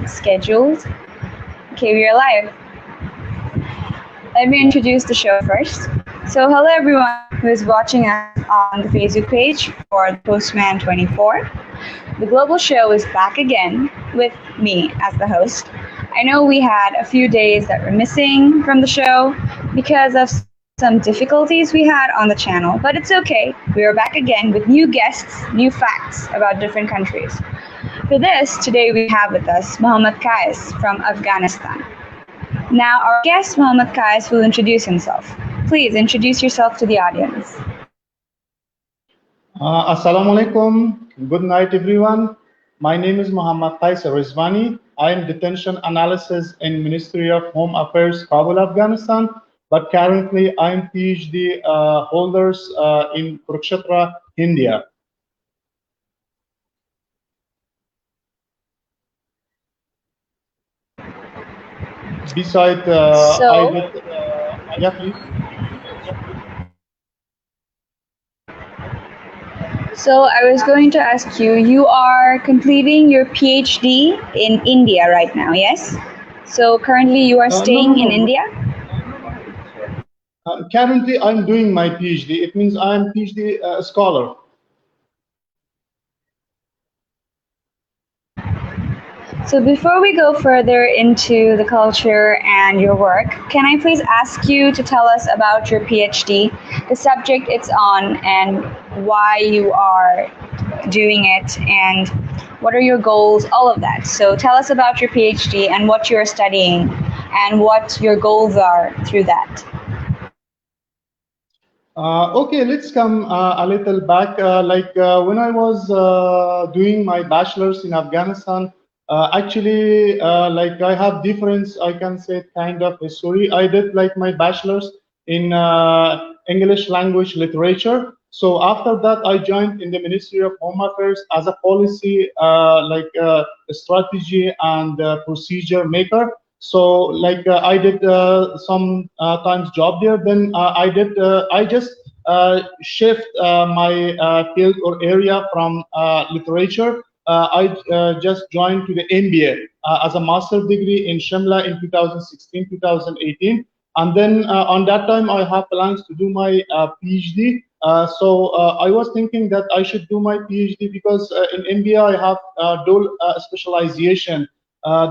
scheduled. Okay, we are live. Let me introduce the show first. So, hello everyone who is watching us on the Facebook page for the Postman 24. The global show is back again with me as the host. I know we had a few days that were missing from the show because of some difficulties we had on the channel, but it's okay. We are back again with new guests, new facts about different countries. For this, today we have with us Muhammad Kais from Afghanistan. Now, our guest Muhammad Kais will introduce himself. Please introduce yourself to the audience. Assalamu alaikum. Good night, everyone. My name is Muhammad Qais Rizvani. I am detention analysis in Ministry of Home Affairs, Kabul, Afghanistan. But currently, I am PhD holders in Kurukshetra, India. Besides, I did. Yeah, please. So I was going to ask you, you are completing your PhD in India right now, yes? So currently you are staying in India? Currently, I'm doing my PhD. It means I'm PhD scholar. So before we go further into the culture and your work, can I please ask you to tell us about your PhD, the subject it's on, and why you are doing it, and what are your goals, all of that. So tell us about your PhD and what you're studying and what your goals are through that. Okay, let's come a little back. When I was doing my bachelor's in Afghanistan, actually, I have different, I can say, kind of history. I did like my bachelor's in English language literature. So after that, I joined in the Ministry of Home Affairs as a policy, strategy and procedure maker. So I did some times job there. Then I just shift my field or area from literature. I just joined to the MBA as a master degree in Shimla in 2016, 2018. And then on that time, I have plans to do my PhD. I was thinking that I should do my PhD because in India I have dual specialization.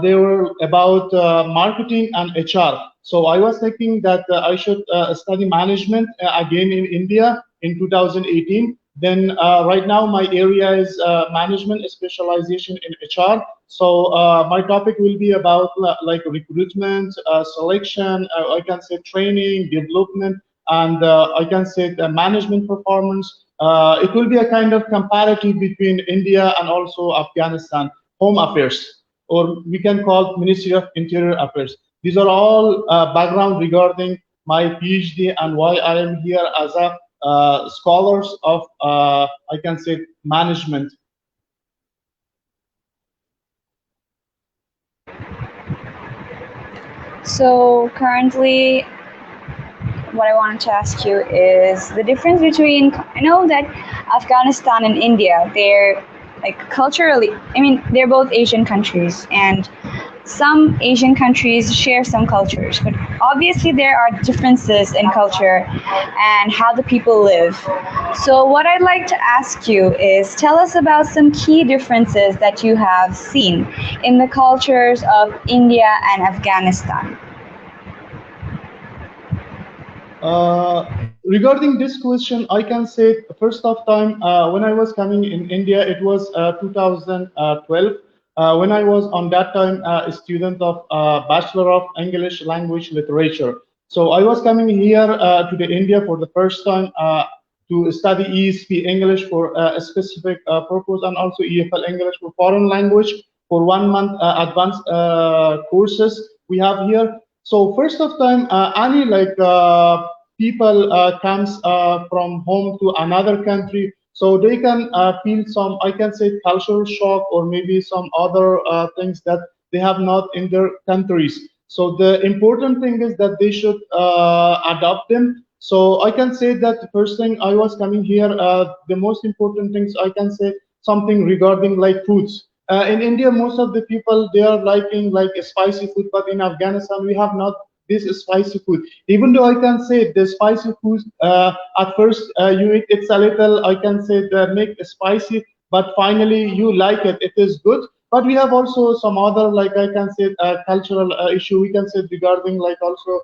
They were about marketing and HR. So I was thinking that I should study management again in India in 2018. Then right now my area is management specialization in HR. So my topic will be about like recruitment, selection, I can say training, development, and I can say the management performance. It will be a kind of comparative between India and also Afghanistan, home affairs, or we can call Ministry of Interior Affairs. These are all background regarding my PhD and why I am here as a scholars of, I can say, management. So currently, what I wanted to ask you is the difference between, I know that Afghanistan and India, they're like culturally, I mean, they're both Asian countries, and some Asian countries share some cultures, but obviously there are differences in culture and how the people live. So what I'd like to ask you is tell us about some key differences that you have seen in the cultures of India and Afghanistan. Regarding this question, I can say first of time when I was coming in India, it was 2012. When I was on that time a student of Bachelor of English Language Literature. So I was coming here to the India for the first time to study ESP English for a specific purpose, and also EFL English for foreign language for 1 month advanced courses we have here. So first of time, any people comes from home to another country, so they can feel some, I can say, cultural shock or maybe some other things that they have not in their countries. So the important thing is that they should adopt them. So I can say that the first thing I was coming here, the most important things I can say something regarding like foods. In India, most of the people they are liking like spicy food, but in Afghanistan we have not this spicy food. Even though I can say the spicy food at first you eat it's a little I can say the make spicy, but finally you like it. It is good. But we have also some other like I can say cultural issue. We can say regarding like also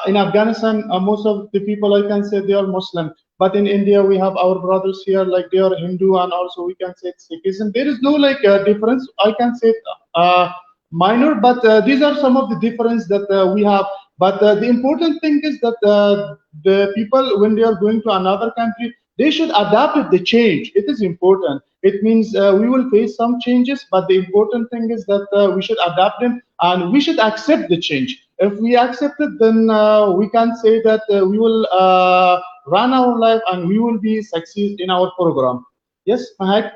in Afghanistan, most of the people I can say they are Muslim. But in India, we have our brothers here, like they are Hindu, and also we can say Sikhism. There is no like difference. I can say minor, but these are some of the difference that we have. But the important thing is that the people, when they are going to another country, they should adapt with the change. It is important. It means we will face some changes, but the important thing is that we should adapt them and we should accept the change. If we accept it, then we can say that we will run our life and we will be succeed in our program. Yes, Mahak?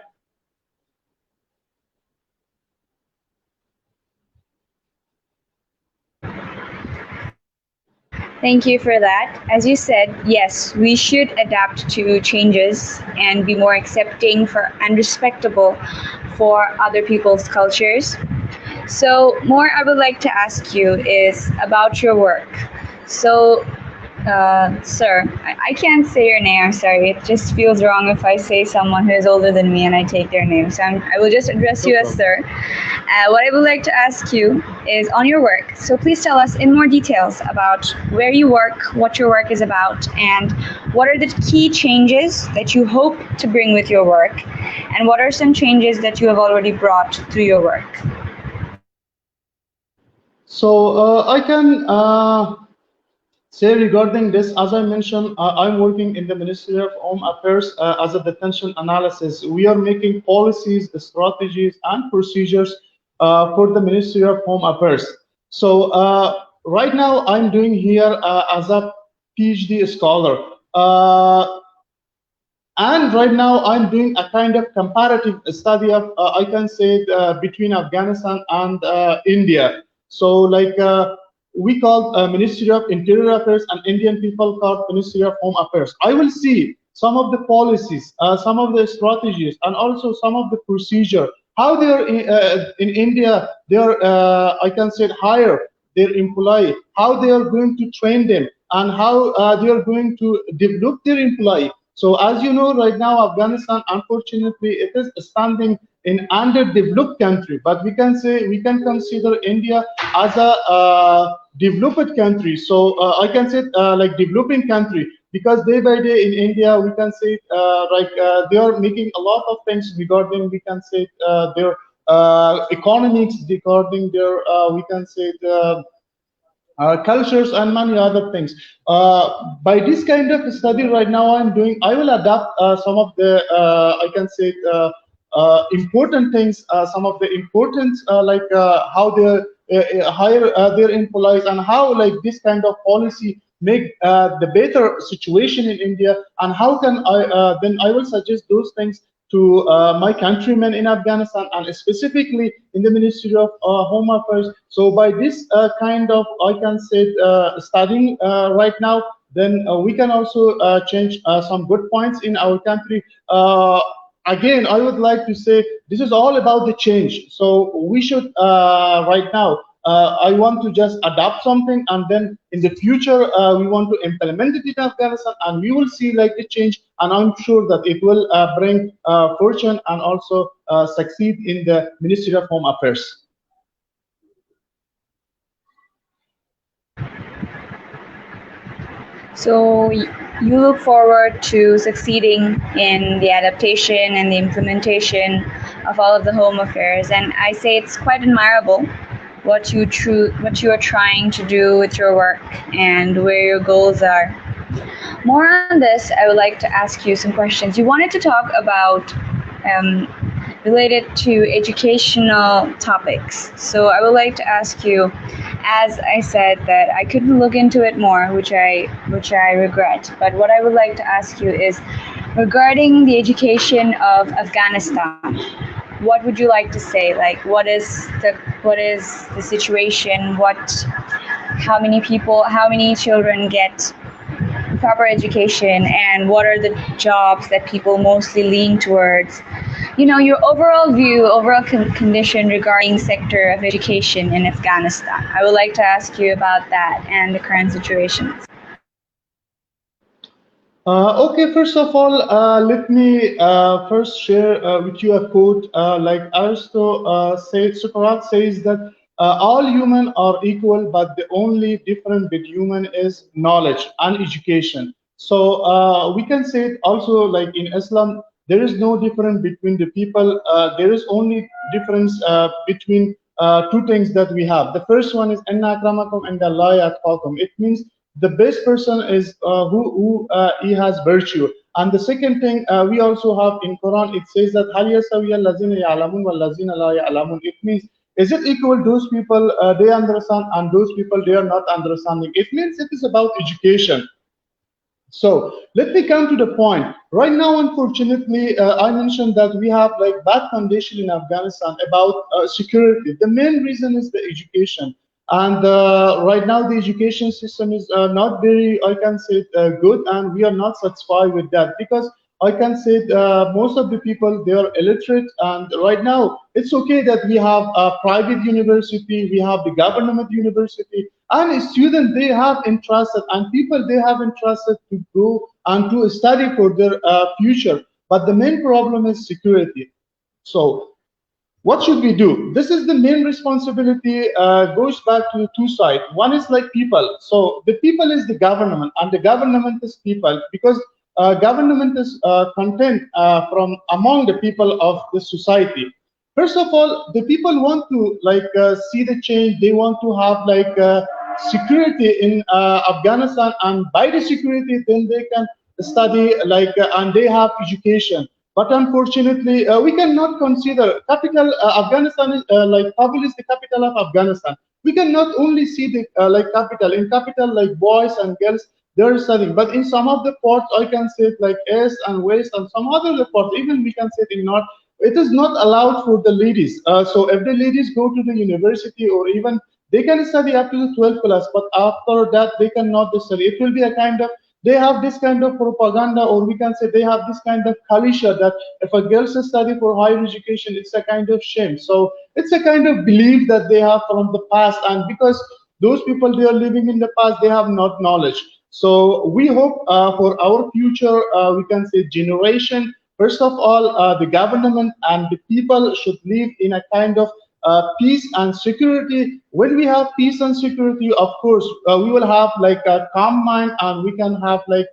Thank you for that. As you said, yes, we should adapt to changes and be more accepting for and respectable for other people's cultures. So, more I would like to ask you is about your work. So, sir, I can't say your name. I'm sorry. It just feels wrong if I say someone who is older than me and I take their name. So I will just address No you as problem. sir. What I would like to ask you is on your work. So please tell us in more details about where you work, what your work is about, and what are the key changes that you hope to bring with your work, and what are some changes that you have already brought through your work. So I can say regarding this, as I mentioned, I'm working in the Ministry of Home Affairs as a detention analysis. We are making policies, strategies, and procedures for the Ministry of Home Affairs. So right now, I'm doing here as a PhD scholar. And right now, I'm doing a kind of comparative study of, I can say, between Afghanistan and India. So, like, we call Ministry of Interior Affairs, and Indian people call Ministry of Home Affairs. I will see some of the policies, some of the strategies, and also some of the procedure. How they are in India, they are, I can say, hire their employee, how they are going to train them, and how they are going to develop their employee. So as you know, right now, Afghanistan, unfortunately, it is standing in underdeveloped country, but we can say we can consider India as a developed country. So I can say like developing country because day by day in India, we can say they are making a lot of things regarding we can say their economics, regarding their we can say the cultures and many other things. By this kind of study right now I'm doing, I will adapt some of the, I can say, important things, some of the important, how they hire their employees and how like this kind of policy make the better situation in India and how can I, then I will suggest those things to my countrymen in Afghanistan and specifically in the Ministry of Home Affairs. So by this kind of, I can say, studying right now, then we can also change some good points in our country. Again, I would like to say this is all about the change. So we should right now I want to just adopt something, and then in the future we want to implement it in Afghanistan, and we will see like the change. And I'm sure that it will bring fortune and also succeed in the Ministry of Home Affairs. So you look forward to succeeding in the adaptation and the implementation of all of the home affairs, and I say it's quite admirable what you are trying to do with your work and where your goals are. More on this, I would like to ask you some questions. You wanted to talk about um, related to educational topics. So I would like to ask you, as I said that I could look into it more, which I regret. But what I would like to ask you is regarding the education of Afghanistan. What would you like to say? Like, what is the situation? How many children get proper education and what are the jobs that people mostly lean towards. Your overall view, overall condition regarding sector of education in Afghanistan. I would like to ask you about that and the current situations. Okay, first of all, let me first share with you a quote. Like Aristotle Socrates says that all human are equal, but the only difference between human is knowledge and education. So we can say it also like in Islam, there is no difference between the people. There is only difference between two things that we have. The first one is "Inna akramakum inda Allahi atqakum." It means the best person is who he has virtue. And the second thing we also have in Quran, it says that hal yasawiya allazina ya'lamun wal lazina la ya'lamun. It means is it equal those people they understand and those people they are not understanding. It means it is about education. So let me come to the point. Right now, unfortunately, I mentioned that we have like bad condition in Afghanistan about security. The main reason is the education. And right now, the education system is not very, I can say, good, and we are not satisfied with that because I can say most of the people they are illiterate, and right now it's okay that we have a private university, we have the government university, and students they have interested, and people they have interested to go and to study for their future. But the main problem is security. So what should we do? This is the main responsibility goes back to two sides. One is like people. So the people is the government, and the government is people because government is content from among the people of the society. First of all, the people want to like see the change. They want to have like security in Afghanistan, and by the security, then they can study like and they have education. But unfortunately, we cannot consider capital. Afghanistan is like Kabul is the capital of Afghanistan. We cannot only see the like capital. In capital, like boys and girls, they're studying. But in some of the ports, I can say it like east and west, and some other ports, even we can say it in north. It is not allowed for the ladies. So if the ladies go to the university or even they can study up to the 12th class, but after that they cannot study. It will be a kind of they have this kind of propaganda, or we can say they have this kind of kalisha that if a girl study for higher education, it's a kind of shame. So it's a kind of belief that they have from the past, and because those people they are living in the past, they have not knowledge. So we hope for our future, we can say generation. First of all, the government and the people should live in a kind of peace and security. When we have peace and security, of course, we will have like a calm mind, and we can have like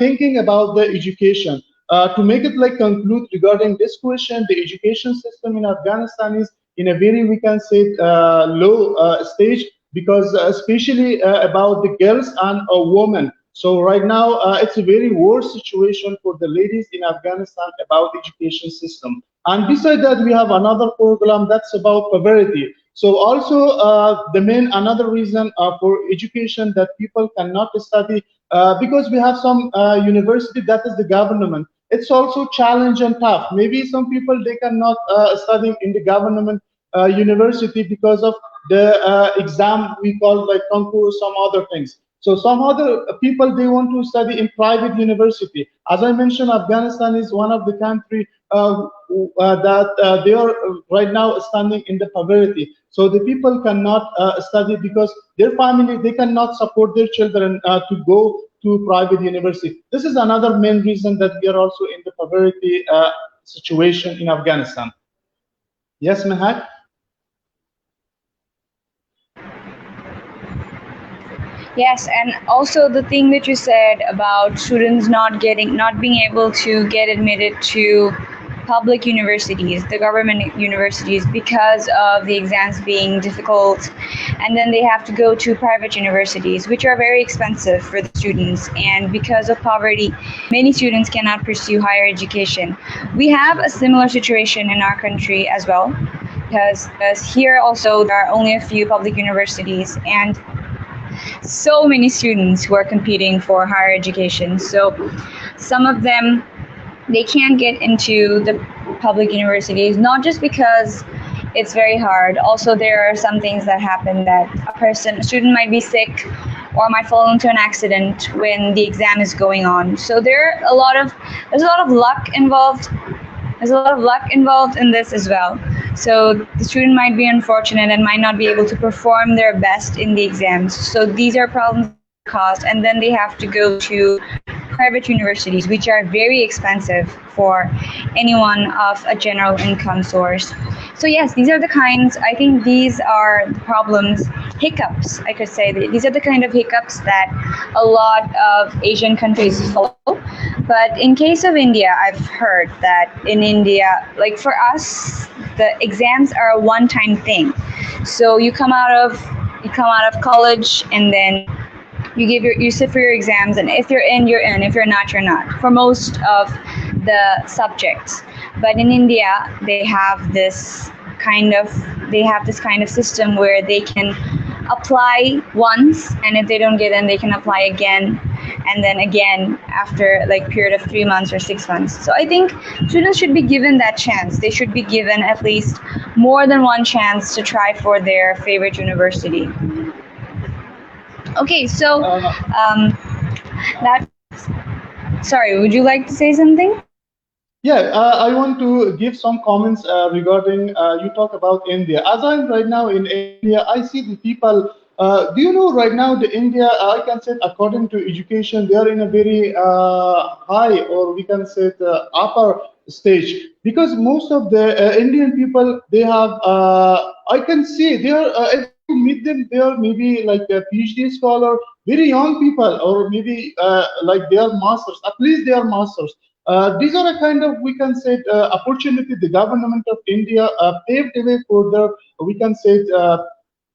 thinking about the education. To make it like conclude regarding this question, the education system in Afghanistan is in a very, we can say, low stage because especially about the girls and women. So right now, it's a very worse situation for the ladies in Afghanistan about education system. And beside that, we have another program that's about poverty. So also the main another reason for education that people cannot study because we have some university that is the government. It's also challenge and tough. Maybe some people they cannot study in the government university because of the exam we call like concourse, some other things. So some other people they want to study in private university. As I mentioned, Afghanistan is one of the country that they are right now standing in the poverty. So the people cannot study because their family they cannot support their children to go to private university. This is another main reason that we are also in the poverty situation in Afghanistan. Yes, Mehat. Yes, and also the thing that you said about students not being able to get admitted to public universities, the government universities, because of the exams being difficult, and then they have to go to private universities, which are very expensive for the students, and because of poverty, many students cannot pursue higher education. We have a similar situation in our country as well, because here also there are only a few public universities, and so many students who are competing for higher education. So some of them they can't get into the public universities, not just because it's very hard. Also, there are some things that happen that a student might be sick, or might fall into an accident when the exam is going on. So there's a lot of luck involved. There's a lot of luck involved in this as well. So the student might be unfortunate and might not be able to perform their best in the exams. So these are problems caused, and then they have to go to private universities, which are very expensive for anyone of a general income source. So yes, these are the kinds, I think these are the problems, hiccups, I could say. These are the kind of hiccups that a lot of Asian countries follow. But in case of India, I've heard that in India, like for us, the exams are a one-time thing. So you come out of college, and then you sit for your exams, and if you're in, you're in. If you're not, you're not. For most of the subjects. But in India, they have this kind of system where they can apply once, and if they don't get in, they can apply again, and then again after like period of 3 months or 6 months. So I think students should be given that chance. They should be given at least more than one chance to try for their favorite university. Okay, so that. Sorry, would you like to say something? Yeah, I want to give some comments regarding you talk about India. As I'm right now in India, I see the people. Do you know right now the India? I can say according to education, they are in a very high, or we can say the upper stage, because most of the Indian people, they have. I can see they are. If you meet them, they are maybe like a PhD scholar, very young people, or maybe like they are masters. At least they are masters. These are a kind of, we can say, opportunity the government of India paved the way for the, we can say,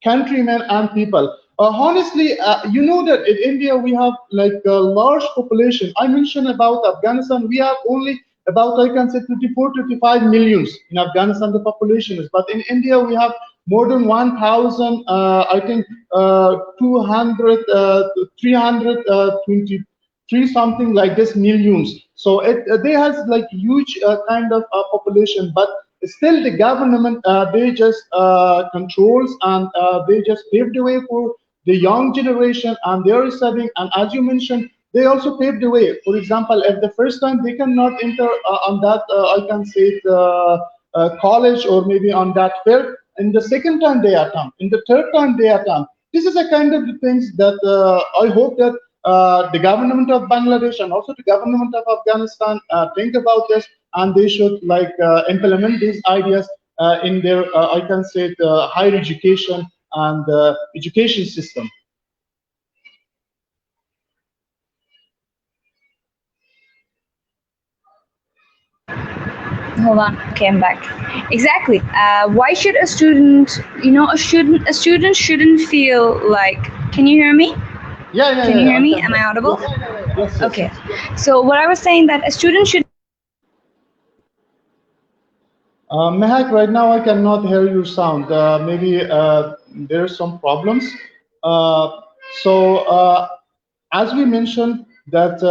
countrymen and people. Honestly, you know that in India we have like a large population. I mentioned about Afghanistan, we have only about, I can say, 24, 25 millions in Afghanistan, the population is. But in India we have more than 1,000, I think 200, 323 something like this millions. So they has like huge kind of population, but still the government they just controls, and they just paved the way for the young generation, and they are studying. And as you mentioned, they also paved the way. For example, at the first time they cannot enter on that I can say it, college, or maybe on that field. In the second time they attempt, in the third time they attempt. This is a kind of the things that I hope that the government of Bangladesh and also the government of Afghanistan think about this, and they should like implement these ideas in their I can say the higher education and education system. Hold on. Okay, I'm back. Exactly. Why should a student, a student shouldn't feel like, can you hear me? Yeah. Can you hear me? Am I audible? Yes. Okay. So what I was saying, that a student should. Mehak, right now I cannot hear your sound. Maybe there's some problems. So as we mentioned, that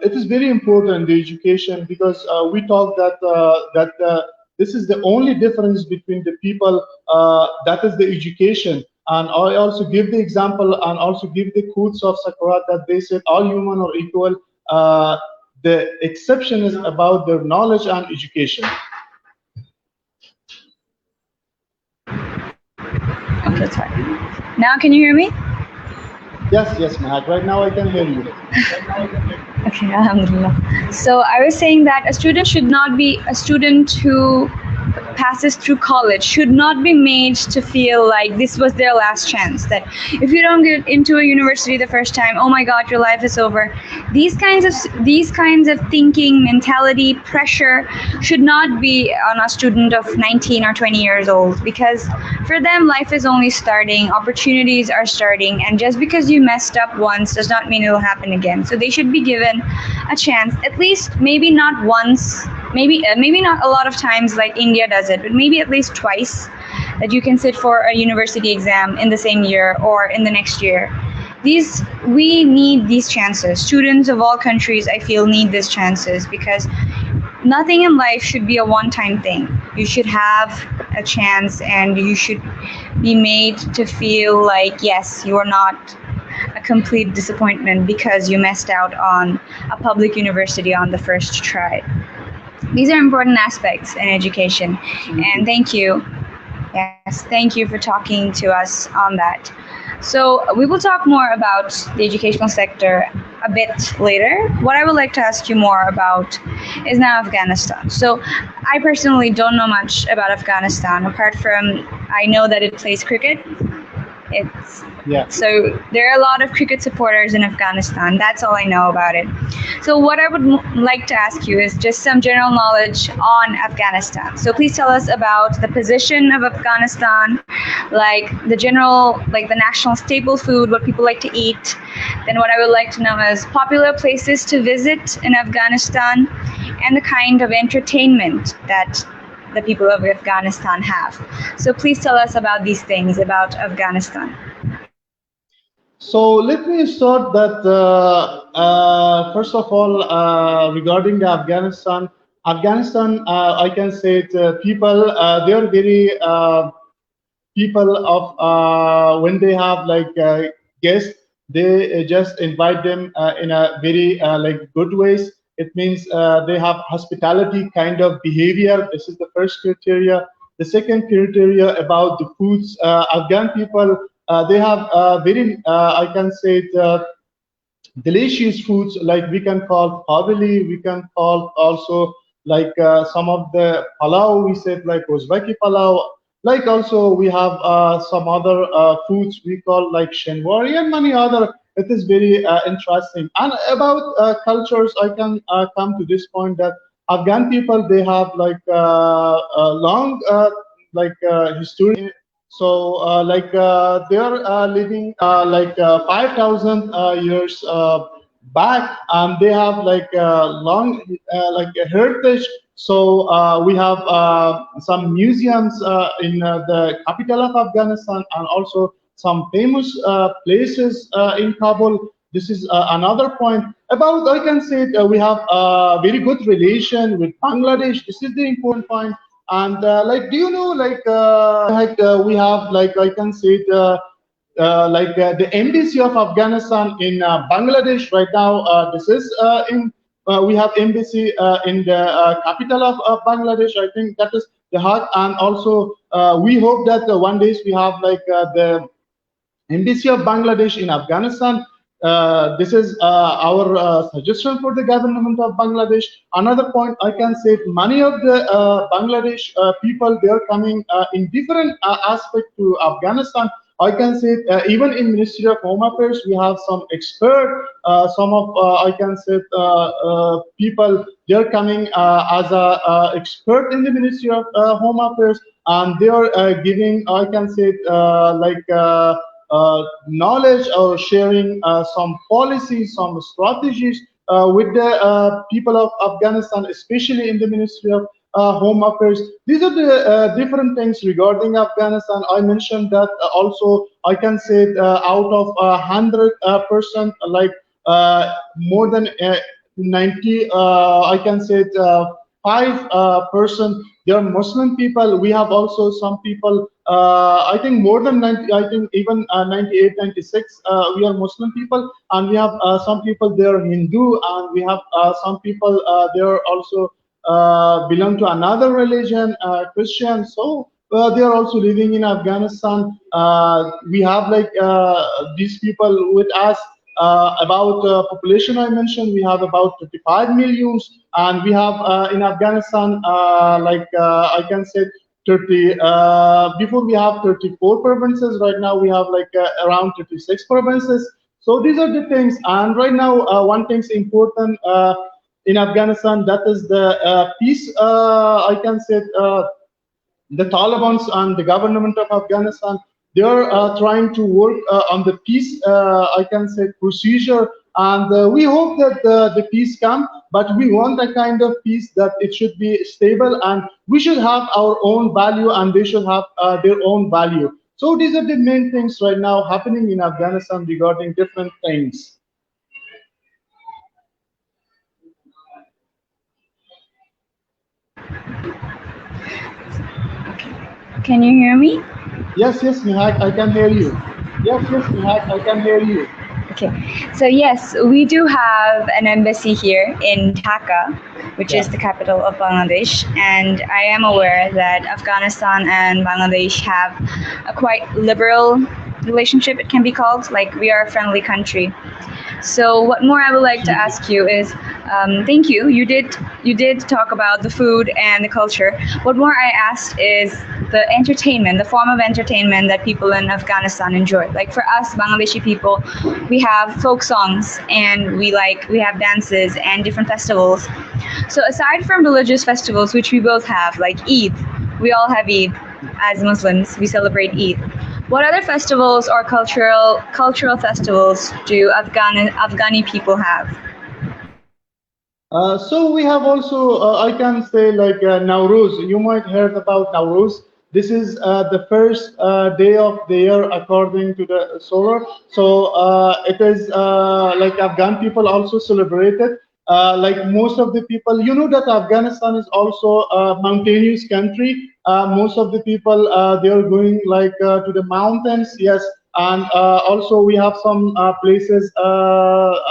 it is very important, the education, because we talk that this is the only difference between the people, that is the education. And I also give the example and also give the quotes of Socrates, that they said all human are equal. The exception is about their knowledge and education. Okay, sorry. Now can you hear me? Yes, Mahak. Right now I can hear you. Okay, alhamdulillah. So I was saying that a student who passes through college should not be made to feel like this was their last chance, that if you don't get into a university the first time, oh my god, your life is over. These kinds of thinking, mentality, pressure should not be on a student of 19 or 20 years old, because for them life is only starting, opportunities are starting, and just because you messed up once does not mean it will happen again. So they should be given a chance, at least maybe not once, maybe not a lot of times like India does it, but maybe at least twice, that you can sit for a university exam in the same year or in the next year. We need these chances. Students of all countries, I feel, need these chances, because nothing in life should be a one-time thing. You should have a chance, and you should be made to feel like, yes, you are not a complete disappointment because you missed out on a public university on the first try. These are important aspects in education, and thank you. Yes, thank you for talking to us on that. So, we will talk more about the educational sector a bit later. What I would like to ask you more about is now Afghanistan. So, I personally don't know much about Afghanistan apart from I know that it plays cricket. It's Yeah. so there are a lot of cricket supporters in Afghanistan. That's all I know about it. So what I would like to ask you is just some general knowledge on Afghanistan. So please tell us about the position of Afghanistan, like the general, like the national staple food, what people like to eat. Then what I would like to know is popular places to visit in Afghanistan and the kind of entertainment that the people of Afghanistan have. So please tell us about these things about Afghanistan. So let me start that first of all, regarding the Afghanistan. Afghanistan, I can say it, people, they are very people of when they have like guests, they just invite them in a very like good ways. It means they have hospitality kind of behavior. This is the first criteria. The second criteria about the foods. Afghan people, they have very I can say it, delicious foods, like we can call pavili, we can call also like some of the palau, we said like Uzbeki palau, like also we have some other foods we call like shenwari and many other. It is very interesting. And about cultures, I can come to this point that Afghan people, they have like a long like history. So, they are living like 5,000 years back, and they have like long like a heritage. So we have some museums in the capital of Afghanistan, and also some famous places in Kabul. This is another point. About, I can say, we have a very good relation with Bangladesh. This is the important point. And like, do you know, like we have, like I can say, the embassy of Afghanistan in Bangladesh right now. This is in we have embassy in the capital of Bangladesh. I think that is the heart, and also we hope that one day we have like the Embassy of Bangladesh in Afghanistan. This is our suggestion for the government of Bangladesh. Another point I can say, many of the Bangladesh people, they are coming in different aspect to Afghanistan. I can say even in Ministry of Home Affairs, we have some expert, some of I can say people, they are coming as a expert in the Ministry of Home Affairs, and they are giving, I can say knowledge or sharing some policies, some strategies with the people of Afghanistan, especially in the Ministry of Home Affairs. These are the different things regarding Afghanistan. I mentioned that also I can say out of 100%, like more than 90, I can say 5%, they are Muslim people. We have also some people, I think more than 90, I think even 98, 96, we are Muslim people, and we have some people, they are Hindu, and we have some people, they are also belong to another religion, Christian. So they are also living in Afghanistan. We have like these people with us. About population, I mentioned we have about 35 millions, and we have in Afghanistan I can say 30. Before we have 34 provinces. Right now we have like around 36 provinces. So these are the things. And right now, one thing's important in Afghanistan, that is the peace. I can say. The Taliban and the government of Afghanistan, they are trying to work on the peace, I can say, procedure. And we hope that the peace come, but we want a kind of peace that it should be stable, and we should have our own value, and they should have their own value. So these are the main things right now happening in Afghanistan regarding different things. Can you hear me? Yes, yes, Mihak, I can hear you. Yes, yes, Mihak, I can hear you. Okay, so yes, we do have an embassy here in Dhaka, which Yeah. is the capital of Bangladesh, and I am aware that Afghanistan and Bangladesh have a quite liberal relationship, it can be called. Like, we are a friendly country. So, what more I would like to Absolutely. ask you is, thank you. You did talk about the food and the culture. What more I asked is the entertainment, the form of entertainment that people in Afghanistan enjoy. Like for us Bangladeshi people, we have folk songs and we have dances and different festivals. So aside from religious festivals, which we both have, like Eid, we all have Eid as Muslims. We celebrate Eid. What other festivals or cultural festivals do Afghani people have? So we have also, I can say like Nowruz. You might heard about Nowruz. This is the first day of the year according to the solar. So it is like Afghan people also celebrate it. Like most of the people, you know that Afghanistan is also a mountainous country. Most of the people they are going like to the mountains. Yes, and also we have some places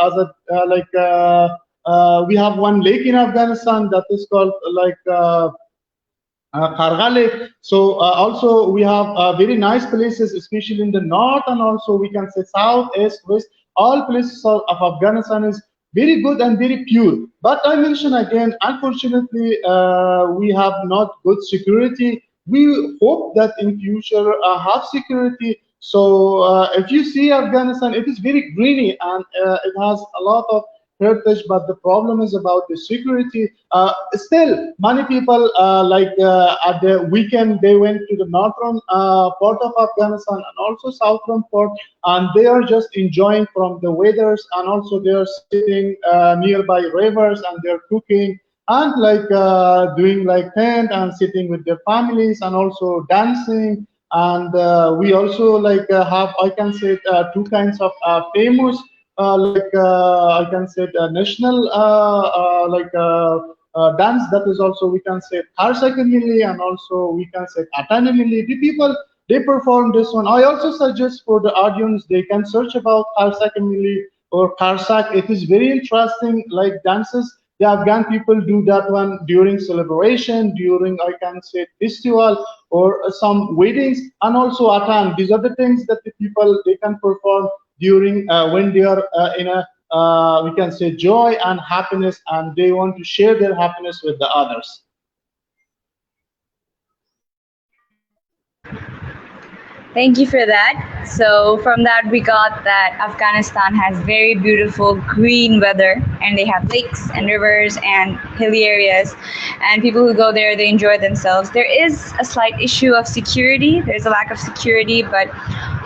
as a we have one lake in Afghanistan that is called like Karga Lake. So also we have very nice places, especially in the north, and also we can say south, east, west. All places of Afghanistan is very good and very pure. But I mention again, unfortunately, we have not good security. We hope that in future have security. So if you see Afghanistan, it is very greeny and it has a lot of heritage, but the problem is about the security. Still, many people at the weekend they went to the northern part of Afghanistan and also southern part, and they are just enjoying from the weathers, and also they are sitting nearby rivers and they're cooking and like doing like tent and sitting with their families and also dancing. And we also like have, I can say, two kinds of famous I can say national dance, that is also we can say Harsakanili, and also we can say Atanimili. The people they perform this one. I also suggest for the audience they can search about Harsakanili or Karsak. It is very interesting like dances. The Afghan people do that one during celebration, during I can say festival or some weddings, and also Atan. These are the things that the people they can perform during when they are in a we can say joy and happiness, and they want to share their happiness with the others. Thank you for that. So, from that, we got that Afghanistan has very beautiful green weather, and they have lakes and rivers and hilly areas. And people who go there, they enjoy themselves. There is a slight issue of security, there's a lack of security, but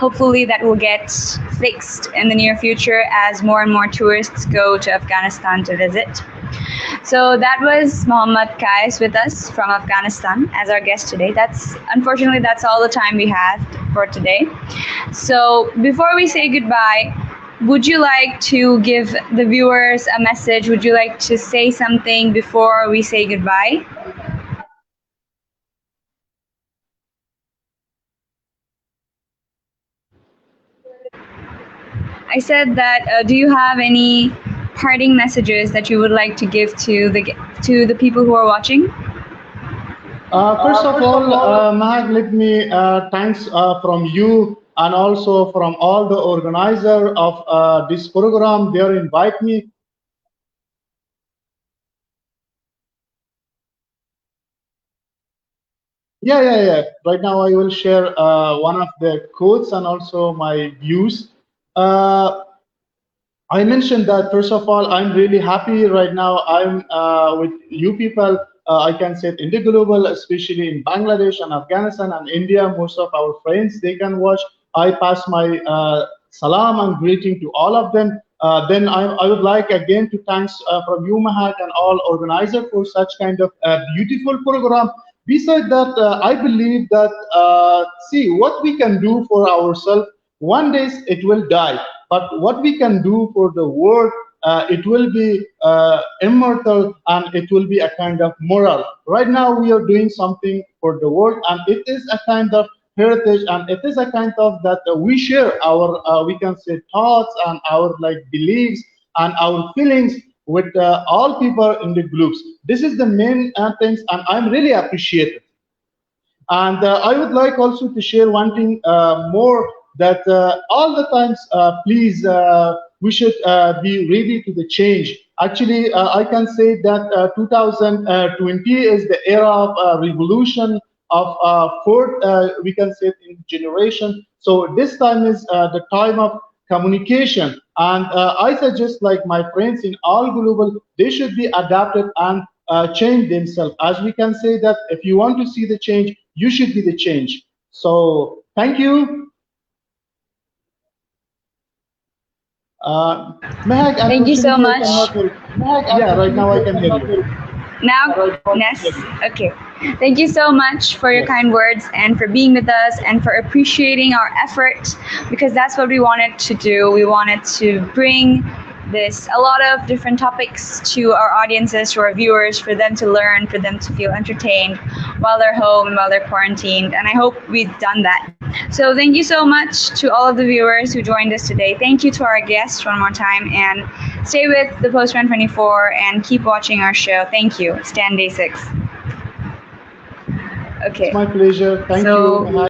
hopefully that will get fixed in the near future as more and more tourists go to Afghanistan to visit. So that was Mohammad Kais with us from Afghanistan as our guest today. That's all the time we have for today. So before we say goodbye, would you like to give the viewers a message? Would you like to say something before we say goodbye? I said that. Do you have any parting messages that you would like to give to the people who are watching? First of all, Mahak, let me thanks from you and also from all the organizer of this program. They are invite me. Yeah, yeah, yeah. Right now, I will share one of the quotes and also my views. Uh, I mentioned that first of all, I'm really happy right now. I'm with you people. I can say in the global, especially in Bangladesh and Afghanistan and India, most of our friends they can watch. I pass my salam and greeting to all of them. Then I would like again to thanks from you, Mahak, and all organizer for such kind of beautiful program. Besides that, I believe that see what we can do for ourselves. One day it will die, but what we can do for the world, it will be immortal and it will be a kind of moral. Right now, we are doing something for the world, and it is a kind of heritage, and it is a kind of that we share our we can say thoughts and our like beliefs and our feelings with all people in the groups. This is the main things, and I'm really appreciated. And I would like also to share one thing more, that all the times, please, we should be ready to the change. Actually, I can say that 2020 is the era of revolution of fourth, we can say in generation. So this time is the time of communication. And I suggest like my friends in all global, they should be adapted and change themselves. As we can say that if you want to see the change, you should be the change. So thank you. Mehak, Thank you so unfortunately, I much. cannot hear you. Yeah, right now I can hear you. Now, Ness, okay. Thank you so much for your Yes. kind words and for being with us and for appreciating our effort, because that's what we wanted to do. We wanted to bring a lot of different topics to our audiences, to our viewers, for them to learn, for them to feel entertained while they're home and while they're quarantined. And I hope we've done that. So thank you so much to all of the viewers who joined us today. Thank you to our guests one more time, and stay with the Postman 24 and keep watching our show. Thank you. Stand day 6. Okay. It's my pleasure. Thank So- you, Mehak.